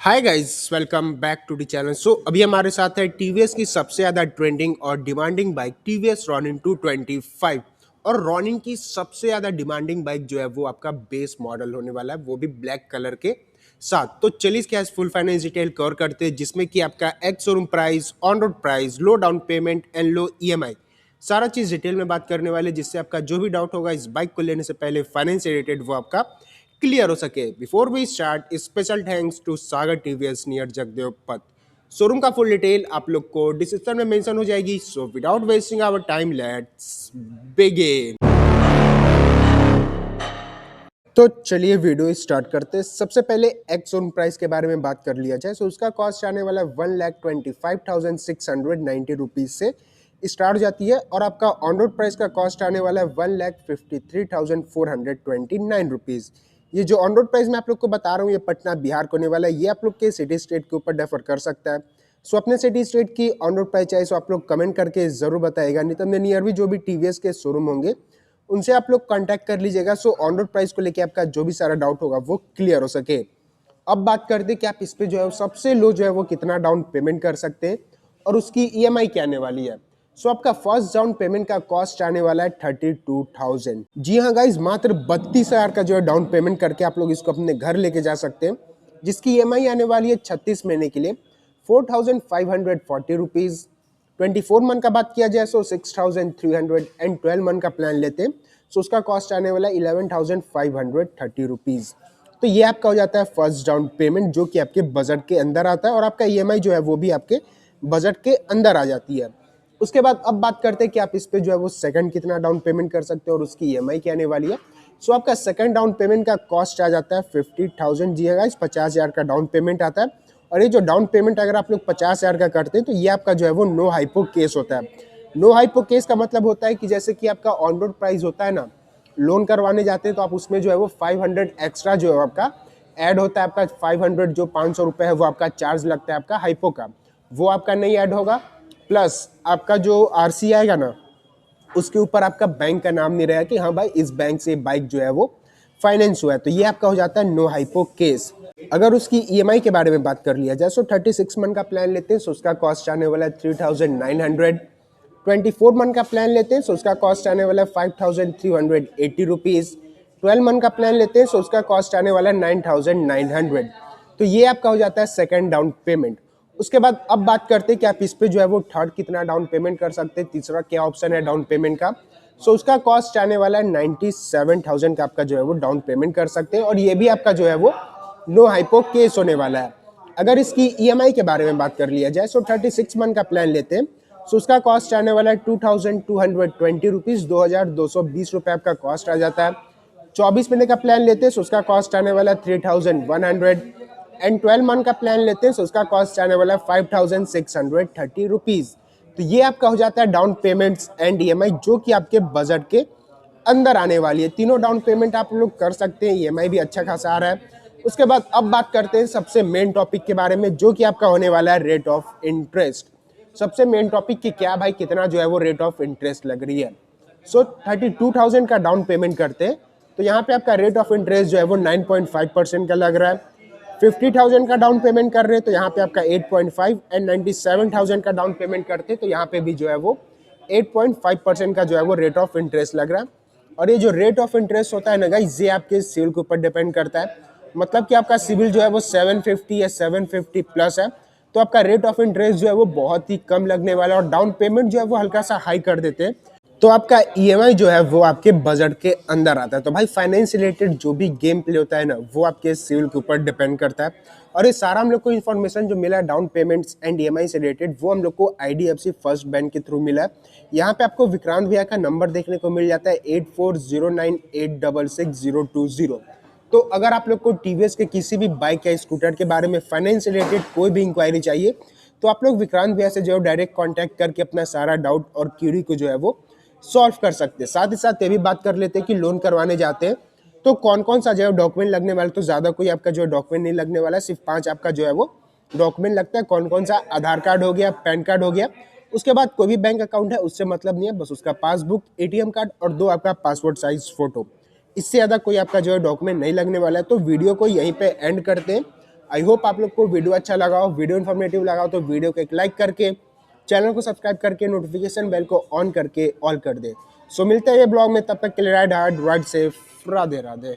Hi guys, welcome back to the channel. अभी हमारे साथ है टीवीएस की सबसे ज़्यादा ट्रेंडिंग और डिमांडिंग बाइक टीवीएस रॉनिन 225। और रॉनिन की सबसे ज़्यादा डिमांडिंग बाइक जो है वो आपका बेस मॉडल होने वाला है, वो भी ब्लैक कलर के साथ। तो चलिए इसके आज फुल फाइनेंस डिटेल कवर करते हैं, जिसमें कि आपका ex showroom price, on road price, low down payment and low EMI, सारा चीज़ डिटेल में बात करने वाले, जिससे आपका जो भी डाउट होगा इस बाइक को लेने से पहले फाइनेंस से रिलेटेड वो आपका क्लियर हो सके। Before we start, special thanks to Sagar TVS near Jagdev Path. Showroom का फुल डिटेल आप लोग को डिस्क्रिप्शन में मेंशन हो जाएगी। So without wasting our time, let's begin. तो चलिए वीडियो स्टार्ट करते हैं। सबसे पहले एक्स शोरूम प्राइस के बारे में बात कर लिया जाए। सो उसका कॉस्ट आने वाला 1,25,690 रुपीज़ से स्टार्ट हो जाती है, और आपका ऑन रोड प्राइस का कॉस्ट आने वाला है 1,53,429 रुपीज़। ये जो ऑन रोड प्राइस मैं आप लोग को बता रहा हूँ, ये पटना बिहार को होने वाला है। ये आप लोग के सिटी स्टेट के ऊपर डिफर कर सकता है। सो अपने सिटी स्टेट की ऑन रोड प्राइस चाहिए सो आप लोग कमेंट करके जरूर बताएगा। नहीं तो अपने नियर भी जो भी टीवीएस के शोरूम होंगे उनसे आप लोग कांटेक्ट कर लीजिएगा। सो ऑन रोड प्राइस को लेके आपका जो भी सारा डाउट होगा वो क्लियर हो सके। अब बात करते हैं कि आप इस पे जो है सबसे लो जो है वो कितना डाउन पेमेंट कर सकते हैं और उसकी ईएमआई क्या आने वाली है। सो आपका फर्स्ट डाउन पेमेंट का कॉस्ट आने वाला है 32,000। जी हाँ गाइज, मात्र 32,000 का जो है डाउन पेमेंट करके आप लोग इसको अपने घर लेके जा सकते हैं, जिसकी ईएमआई आने वाली है 36 महीने के लिए 4,540 रुपीज़। 24 मंथ का बात किया जाए सो 6,300 एंड 12 मंथ का प्लान लेते हैं सो उसका कॉस्ट आने वाला है 11,530 रुपीज़। तो ये आपका हो जाता है फर्स्ट डाउन पेमेंट, जो कि आपके बजट के अंदर आता है, और आपका ईएमआई जो है वो भी आपके बजट के अंदर आ जाती है। उसके बाद अब बात करते हैं कि आप इस पे जो है वो सेकंड कितना डाउन पेमेंट कर सकते हो और उसकी ईएमआई क्या आने वाली है। सो आपका सेकंड डाउन पेमेंट का कॉस्ट आ जाता है 50,000। जी है गाइस, 50,000 का डाउन पेमेंट आता है। और ये जो डाउन पेमेंट अगर आप लोग 50,000 का करते हैं तो ये आपका जो है वो नो हाइपो केस होता है। नो हाइपो केस का मतलब होता है कि जैसे कि आपका ऑन रोड प्राइस होता है ना, लोन करवाने जाते हैं तो आप उसमें जो है वो 500 एक्स्ट्रा जो है आपका ऐड होता है। आपका 500 जो 500 रुपये है वो आपका चार्ज लगता है आपका हाइपो का, वो आपका नहीं ऐड होगा। प्लस आपका जो आरसी आएगा ना, उसके ऊपर आपका बैंक का नाम नहीं रहेगा कि हाँ भाई इस बैंक से बाइक जो है वो फाइनेंस हुआ है। तो ये आपका हो जाता है नो हाइपो केस। अगर उसकी ईएमआई के बारे में बात कर लिया जाए सो 36 मंथ का प्लान लेते हैं सो उसका कॉस्ट आने वाला है 3,900। 24 मंथ का प्लान लेते हैं सो उसका कॉस्ट आने वाला है 5,380 रुपीज़। 12 मंथ का प्लान लेते हैं सो उसका कॉस्ट आने वाला है 9,900। तो ये आपका हो जाता है सेकंड डाउन पेमेंट। उसके बाद अब बात करते हैं कि आप इस पे जो है वो थर्ड कितना डाउन पेमेंट कर सकते हैं, तीसरा क्या ऑप्शन है डाउन पेमेंट का। सो उसका कॉस्ट आने वाला है 97,000 का आपका जो है वो डाउन पेमेंट कर सकते हैं, और ये भी आपका जो है वो नो हाइपो केस होने वाला है। अगर इसकी ईएमआई के बारे में बात कर लिया जाए सो 36 मंथ का प्लान लेते हैं सो उसका कॉस्ट आने वाला है 2,220 रुपीज़, 2,220 रुपये आपका कॉस्ट आ जाता है। 24 महीने का प्लान लेते हैं सो उसका कॉस्ट आने वाला है 3,100 एंड 12 मंथ का प्लान लेते हैं सो उसका कॉस्ट आने वाला है 5,630 रुपीज़। तो ये आपका हो जाता है डाउन पेमेंट्स एंड ईएमआई, जो कि आपके बजट के अंदर आने वाली है। तीनों डाउन पेमेंट आप लोग कर सकते हैं, ईएमआई भी अच्छा खासा आ रहा है। उसके बाद अब बात करते हैं सबसे मेन टॉपिक के बारे में, जो कि आपका होने वाला है रेट ऑफ इंटरेस्ट। सबसे मेन टॉपिक की क्या भाई, कितना जो है वो रेट ऑफ इंटरेस्ट लग रही है। सो 32,000 का डाउन पेमेंट करते हैं तो यहाँ पे आपका रेट ऑफ इंटरेस्ट जो है वो 9.5% का लग रहा है। 50,000 का डाउन पेमेंट कर रहे हैं तो यहाँ पे आपका 8.5 एंड 97,000 का डाउन पेमेंट करते हैं तो यहाँ पे भी जो है वो 8.5% का जो है वो रेट ऑफ इंटरेस्ट लग रहा है। और ये जो रेट ऑफ इंटरेस्ट होता है ना गाइस, ये आपके सिविल के ऊपर डिपेंड करता है। मतलब कि आपका सिविल जो है वो 750 या 750 प्लस है तो आपका रेट ऑफ इंटरेस्ट जो है वो बहुत ही कम लगने वाला है, और डाउन पेमेंट जो है वो हल्का सा हाई कर देते हैं तो आपका ईएमआई जो है वो आपके बजट के अंदर आता है। तो भाई फाइनेंस रिलेटेड जो भी गेम प्ले होता है ना, वो आपके सिविल के ऊपर डिपेंड करता है। और ये सारा हम लोग को इन्फॉर्मेशन जो मिला है डाउन पेमेंट्स एंड ईएमआई से रिलेटेड, वो हम लोग को आईडीएफसी फर्स्ट बैंक के थ्रू मिला है। यहाँ पे आपको विक्रांत भैया का नंबर देखने को मिल जाता है 8409866020। तो अगर आप लोग को टीवीएस के किसी भी बाइक या स्कूटर के बारे में फाइनेंस रिलेटेड कोई भी इंक्वायरी चाहिए तो आप लोग विक्रांत भैया से जो है डायरेक्ट कांटेक्ट करके अपना सारा डाउट और क्यूरी को जो है वो सॉल्व कर सकते हैं। साथ ही साथ ये भी बात कर लेते हैं कि लोन करवाने जाते हैं तो कौन कौन सा जो है डॉक्यूमेंट लगने वाला। तो ज़्यादा कोई आपका जो है डॉक्यूमेंट नहीं लगने वाला है, सिर्फ 5 आपका जो है वो डॉक्यूमेंट लगता है। कौन कौन सा, आधार कार्ड हो गया, पैन कार्ड हो गया, उसके बाद कोई भी बैंक अकाउंट है उससे मतलब नहीं है, बस उसका पासबुक, एटीएम कार्ड और 2 आपका पासपोर्ट साइज फोटो। इससे ज़्यादा कोई आपका जो है डॉक्यूमेंट नहीं लगने वाला है। तो वीडियो को यहीं पे एंड करते हैं। आई होप आप लोग को वीडियो अच्छा लगा हो, वीडियो इन्फॉर्मेटिव लगा हो तो वीडियो को एक लाइक करके, चैनल को सब्सक्राइब करके, नोटिफिकेशन बेल को ऑन करके ऑल कर दे। सो मिलते हैं ये ब्लॉग में, तब तक के लिए ride hard ride safe, Radhe Radhe.